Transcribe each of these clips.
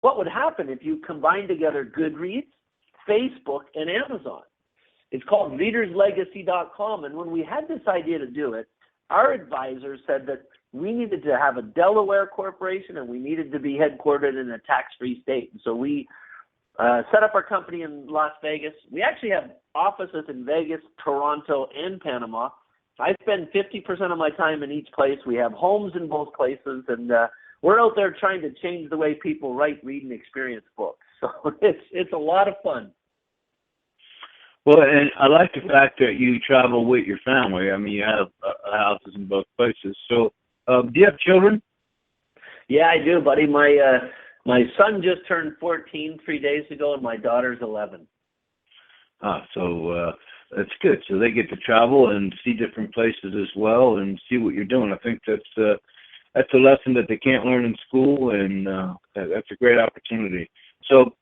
what would happen if you combine together Goodreads, Facebook, and Amazon. It's called readerslegacy.com. And when we had this idea to do it, our advisors said that we needed to have a Delaware corporation and we needed to be headquartered in a tax-free state. And so we set up our company in Las Vegas. We actually have offices in Vegas, Toronto, and Panama. I spend 50% of my time in each place. We have homes in both places, and we're out there trying to change the way people write, read, and experience books. So it's a lot of fun. Well, and I like the fact that you travel with your family. I mean, you have houses in both places. So do you have children? Yeah, I do, buddy. My son just turned 14 3 days ago, and my daughter's 11. So that's good. So they get to travel and see different places as well and see what you're doing. I think that's a lesson that they can't learn in school, and that's a great opportunity. So,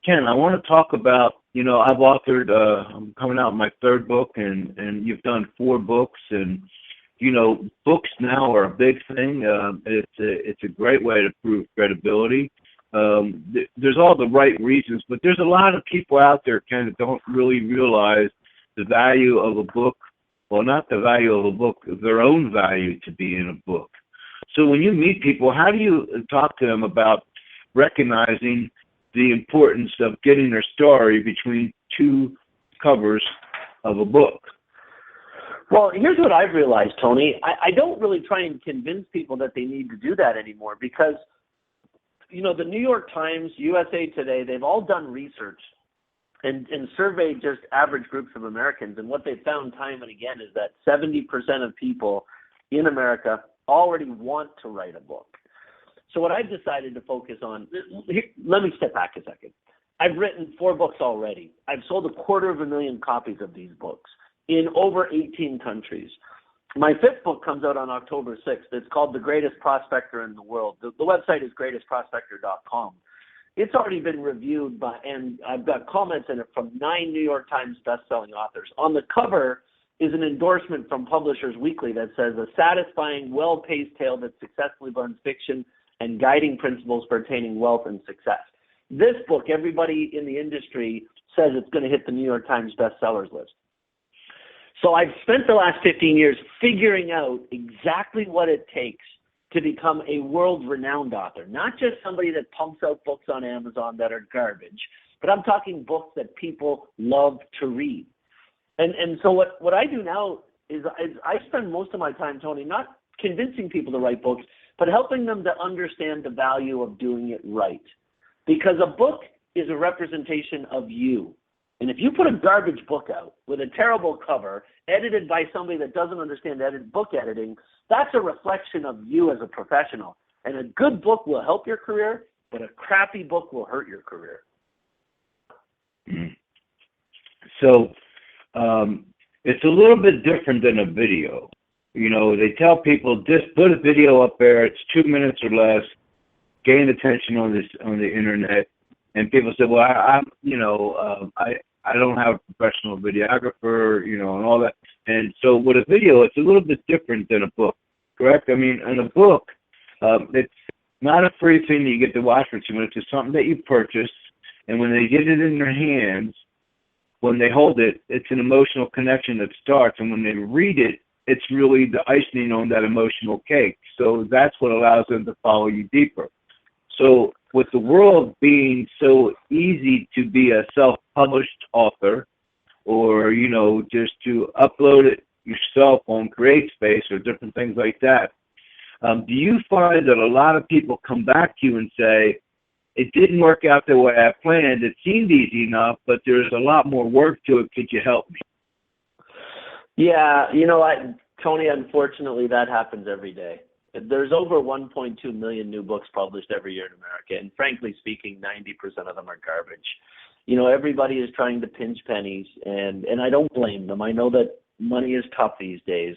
Ken, I want to talk about, I've authored, I'm coming out with my third book, and you've done 4 books, and, books now are a big thing. It's a great way to prove credibility. There's all the right reasons, but there's a lot of people out there kind of don't really realize the value of a book. Well, not the value of a book, their own value to be in a book. So when you meet people, how do you talk to them about recognizing the importance of getting their story between 2 covers of a book? Well, here's what I've realized, Tony. I don't really try and convince people that they need to do that anymore because, the New York Times, USA Today, they've all done research and surveyed just average groups of Americans. And what they've found time and again is that 70% of people in America already want to write a book. So what I've decided to focus on, let me step back a second. I've written 4 books already. I've sold 250,000 copies of these books in over 18 countries. My 5th book comes out on October 6th. It's called The Greatest Prospector in the World. The website is greatestprospector.com. It's already been reviewed and I've got comments in it from 9 New York Times best-selling authors. On the cover is an endorsement from Publishers Weekly that says, a satisfying, well-paced tale that successfully blends fiction and guiding principles for attaining wealth and success. This book, everybody in the industry says it's going to hit the New York Times bestsellers list. So I've spent the last 15 years figuring out exactly what it takes to become a world-renowned author, not just somebody that pumps out books on Amazon that are garbage, but I'm talking books that people love to read. And so what I do now is I spend most of my time, Tony, not convincing people to write books, but helping them to understand the value of doing it right. Because a book is a representation of you. And if you put a garbage book out with a terrible cover, edited by somebody that doesn't understand book editing, that's a reflection of you as a professional. And a good book will help your career, but a crappy book will hurt your career. So it's a little bit different than a video. They tell people just put a video up there. It's 2 minutes or less. Gain attention on the internet, and people say, "Well, I don't have a professional videographer, and all that." And so with a video, it's a little bit different than a book, correct? I mean, in a book, it's not a free thing that you get to watch for 2 minutes. It's something that you purchase, and when they get it in their hands, when they hold it, it's an emotional connection that starts, and when they read it, it's really the icing on that emotional cake. So that's what allows them to follow you deeper. So with the world being so easy to be a self-published author or, just to upload it yourself on CreateSpace or different things like that, do you find that a lot of people come back to you and say, it didn't work out the way I planned, it seemed easy enough, but there's a lot more work to it, could you help me? Yeah, Tony, unfortunately, that happens every day. There's over 1.2 million new books published every year in America, and frankly speaking, 90% of them are garbage. Everybody is trying to pinch pennies, and I don't blame them. I know that money is tough these days,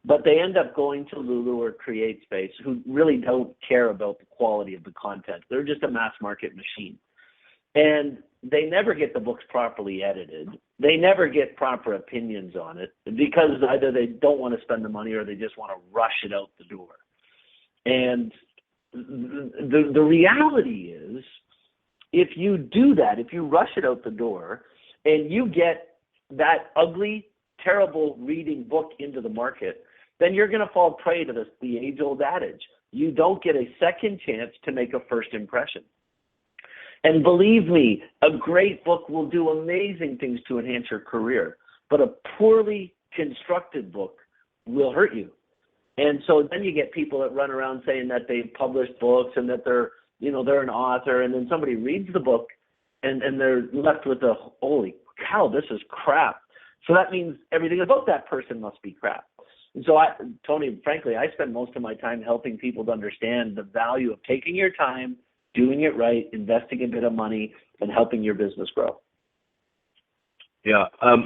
but they end up going to Lulu or CreateSpace, who really don't care about the quality of the content. They're just a mass market machine. And they never get the books properly edited. They never get proper opinions on it because either they don't want to spend the money or they just want to rush it out the door. And the reality is, if you do that, if you rush it out the door and you get that ugly, terrible reading book into the market, then you're going to fall prey to the age-old adage. You don't get a second chance to make a first impression. And believe me, a great book will do amazing things to enhance your career, but a poorly constructed book will hurt you. And so then you get people that run around saying that they've published books and that they're an author, and then somebody reads the book and they're left with a, holy cow, this is crap. So that means everything about that person must be crap. And so Tony, frankly, I spend most of my time helping people to understand the value of taking your time, doing it right, investing a bit of money, and helping your business grow. Yeah. I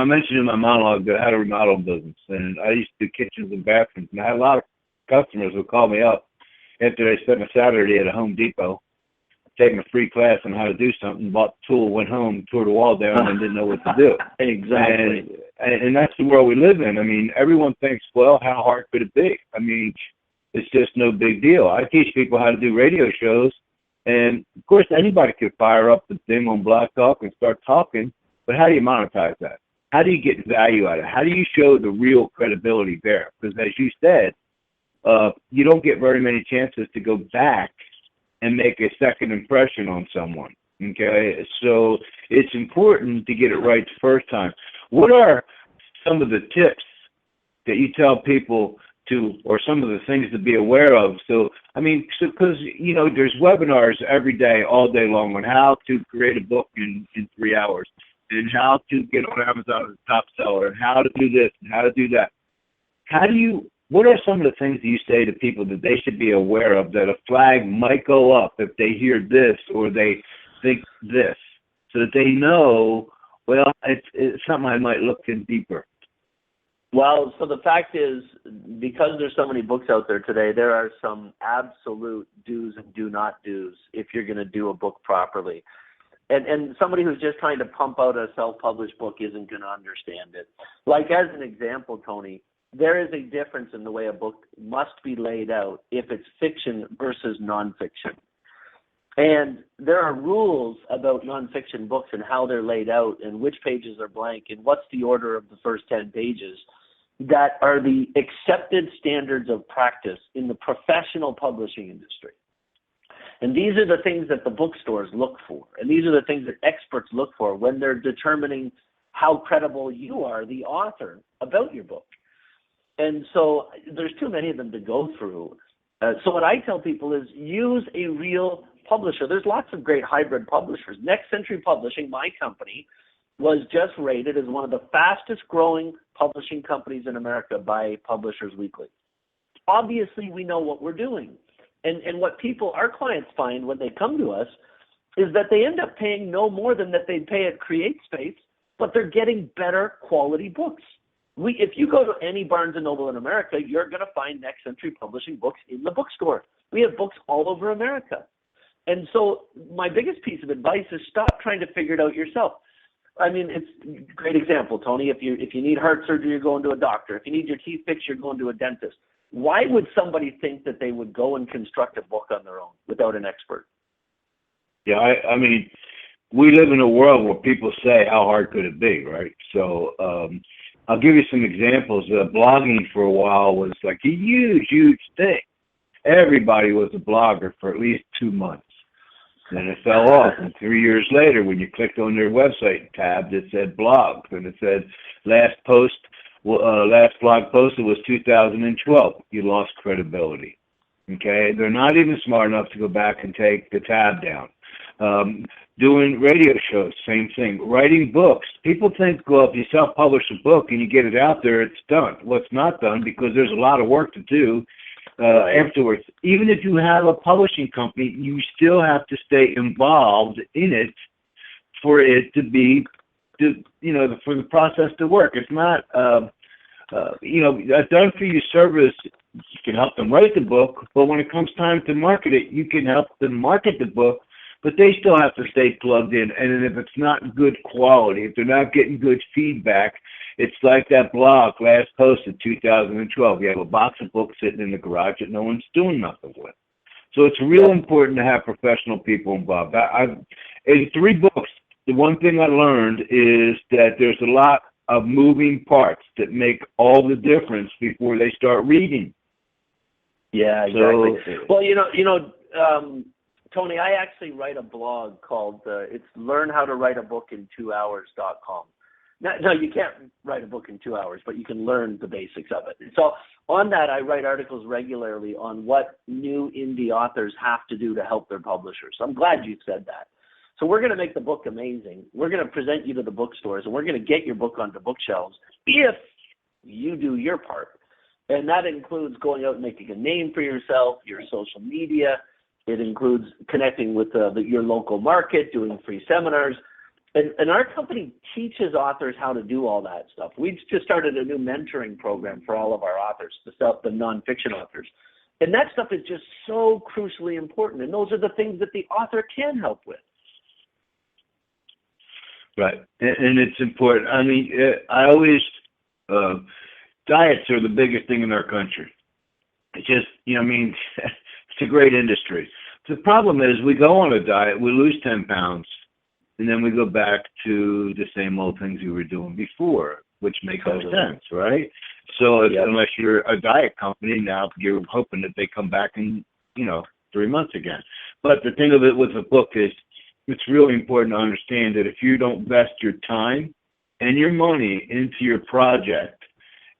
mentioned in my monologue that I had a remodel business, and I used to do kitchens and bathrooms, and I had a lot of customers who called me up after they spent a Saturday at a Home Depot, taking a free class on how to do something, bought the tool, went home, tore the wall down, and didn't know what to do. Exactly. And that's the world we live in. I mean, everyone thinks, well, how hard could it be? I mean, it's just no big deal. I teach people how to do radio shows, and, of course, anybody could fire up the thing on Black Talk and start talking, but how do you monetize that? How do you get value out of it? How do you show the real credibility there? Because, as you said, you don't get very many chances to go back and make a second impression on someone, okay? So it's important to get it right the first time. What are some of the tips that you tell people to, or some of the things to be aware of? So, I mean, because, there's webinars every day, all day long on how to create a book in 3 hours, and how to get on Amazon as a top seller, and how to do this and how to do that. What are some of the things that you say to people that they should be aware of, that a flag might go up if they hear this or they think this, so that they know, well, it's something I might look in deeper? Well, so the fact is, because there's so many books out there today, there are some absolute do's and do not do's if you're going to do a book properly. And somebody who's just trying to pump out a self-published book isn't going to understand it. Like, as an example, Tony, there is a difference in the way a book must be laid out if it's fiction versus nonfiction. And there are rules about nonfiction books and how they're laid out and which pages are blank and what's the order of the first 10 pages that are the accepted standards of practice in the professional publishing industry. And these are the things that the bookstores look for. And these are the things that experts look for when they're determining how credible you are, the author, about your book. And so there's too many of them to go through. So what I tell people is use a real publisher. There's lots of great hybrid publishers. Next Century Publishing, my company, was just rated as one of the fastest growing publishing companies in America by Publishers Weekly. Obviously, we know what we're doing. And what our clients find when they come to us is that they end up paying no more than that they'd pay at CreateSpace, but they're getting better quality books. If you go to any Barnes & Noble in America, you're going to find Next Century Publishing books in the bookstore. We have books all over America. And so my biggest piece of advice is stop trying to figure it out yourself. I mean, it's a great example, Tony. If you need heart surgery, you're going to a doctor. If you need your teeth fixed, you're going to a dentist. Why would somebody think that they would go and construct a book on their own without an expert? Yeah, I mean, we live in a world where people say, how hard could it be, right? So I'll give you some examples. Blogging for a while was like a huge, huge thing. Everybody was a blogger for at least 2 months. Then it fell off. And 3 years later, when you clicked on their website tab, it said blogs. And it said last blog posted was 2012. You lost credibility. Okay? They're not even smart enough to go back and take the tab down. Doing radio shows, same thing. Writing books. People think, well, if you self-publish a book and you get it out there, it's done. Well, it's not done because there's a lot of work to do afterwards. Even if you have a publishing company, you still have to stay involved in it for it to be, for the process to work. It's not, a done for you service. You can help them write the book, but when it comes time to market it, you can help them market the book, but they still have to stay plugged in. And if it's not good quality, if they're not getting good feedback, it's like that blog last posted 2012. You have a box of books sitting in the garage that no one's doing nothing with. So it's real important to have professional people involved. In 3 books, the one thing I learned is that there's a lot of moving parts that make all the difference before they start reading. Yeah, exactly. Well, Tony, I actually write a blog called it's learnhowtowriteabookintwohours.com. No, you can't write a book in 2 hours, but you can learn the basics of it. So on that, I write articles regularly on what new indie authors have to do to help their publishers. So I'm glad you said that. So we're going to make the book amazing. We're going to present you to the bookstores, and we're going to get your book onto bookshelves if you do your part. And that includes going out and making a name for yourself, your social media. It includes connecting with your local market, doing free seminars. And our company teaches authors how to do all that stuff. We just started a new mentoring program for all of our authors, the nonfiction authors. And that stuff is just so crucially important. And those are the things that the author can help with. Right. And it's important. I mean, I always, diets are the biggest thing in our country. It's just, it's a great industry. The problem is we go on a diet, we lose 10 pounds, and then we go back to the same old things we were doing before, which makes no sense, right? So unless you're a diet company, now you're hoping that they come back in, 3 months again. But the thing of it with the book is it's really important to understand that if you don't invest your time and your money into your project,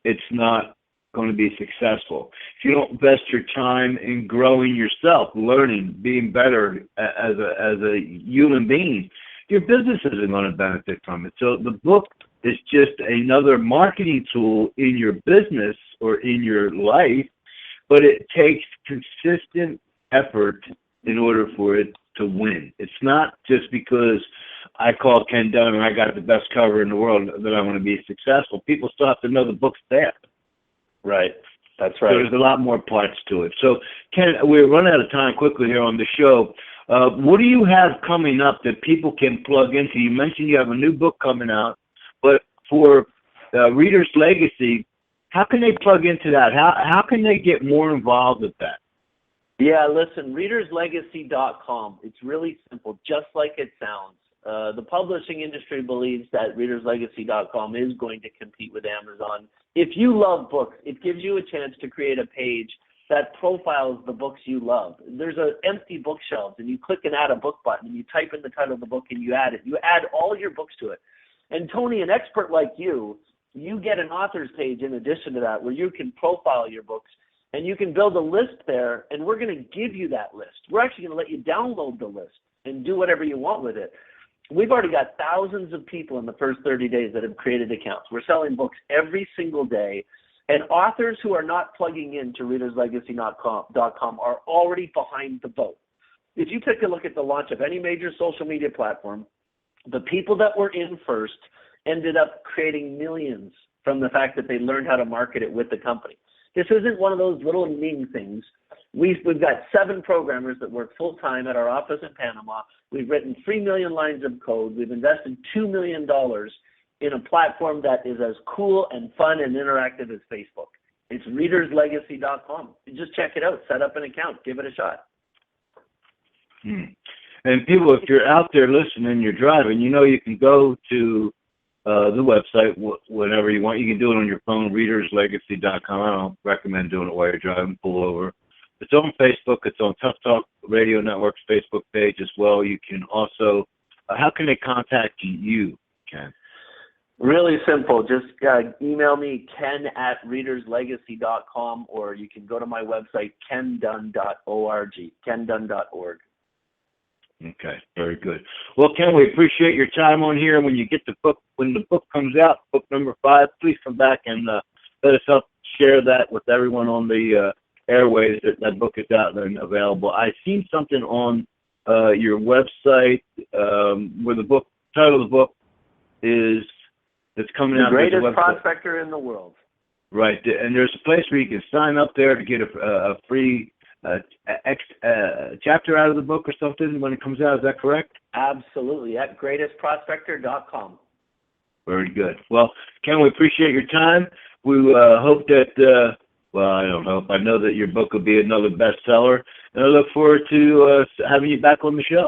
it's not going to be successful. If you don't invest your time in growing yourself, learning, being better as a human being, your business isn't going to benefit from it. So the book is just another marketing tool in your business or in your life, but it takes consistent effort in order for it to win. It's not just because I called Ken Dunn and I got the best cover in the world that I'm going to be successful. People still have to know the book's there. Right. That's right. So there's a lot more parts to it. So, Ken, we're running out of time quickly here on the show. What do you have coming up that people can plug into? You mentioned you have a new book coming out, but for Reader's Legacy, how can they plug into that? How can they get more involved with that? Yeah, listen, readerslegacy.com. It's really simple, just like it sounds. The publishing industry believes that readerslegacy.com is going to compete with Amazon. If you love books, it gives you a chance to create a page that profiles the books you love. There's an empty bookshelf, and you click and add a book button, and you type in the title of the book, and you add it. You add all your books to it. And Tony, an expert like you get an author's page in addition to that where you can profile your books, and you can build a list there, and we're going to give you that list. We're actually going to let you download the list and do whatever you want with it. We've already got thousands of people in the first 30 days that have created accounts. We're selling books every single day, and authors who are not plugging into readerslegacy.com are already behind the boat. If you take a look at the launch of any major social media platform, the people that were in first ended up creating millions from the fact that they learned how to market it with the company. This isn't one of those little ning things. We've got 7 programmers that work full-time at our office in Panama. We've written 3 million lines of code. We've invested $2 million in a platform that is as cool and fun and interactive as Facebook. It's readerslegacy.com. Just check it out. Set up an account. Give it a shot. And people, if you're out there listening, you're driving, you can go to the website whenever you want. You can do it on your phone, readerslegacy.com. I don't recommend doing it while you're driving. Pull over. It's on Facebook. It's on Tough Talk Radio Network's Facebook page as well. You can also, how can they contact you, Ken? Really simple. Just email me, ken@readerslegacy.com, or you can go to my website, kendunn.org, kendunn.org. Okay, very good. Well, Ken, we appreciate your time on here. When the book comes out, book number 5, please come back and let us help share that with everyone on the airways. That book is out and available. I've seen something on your website where the title of the book is that's coming out. The Greatest Prospector in the World. Right, and there's a place where you can sign up there to get a free chapter out of the book or something when it comes out. Is that correct? Absolutely, at greatestprospector.com. Very good. Well, Ken, we appreciate your time. We hope that Well, I don't know. I know that your book will be another bestseller, and I look forward to having you back on the show.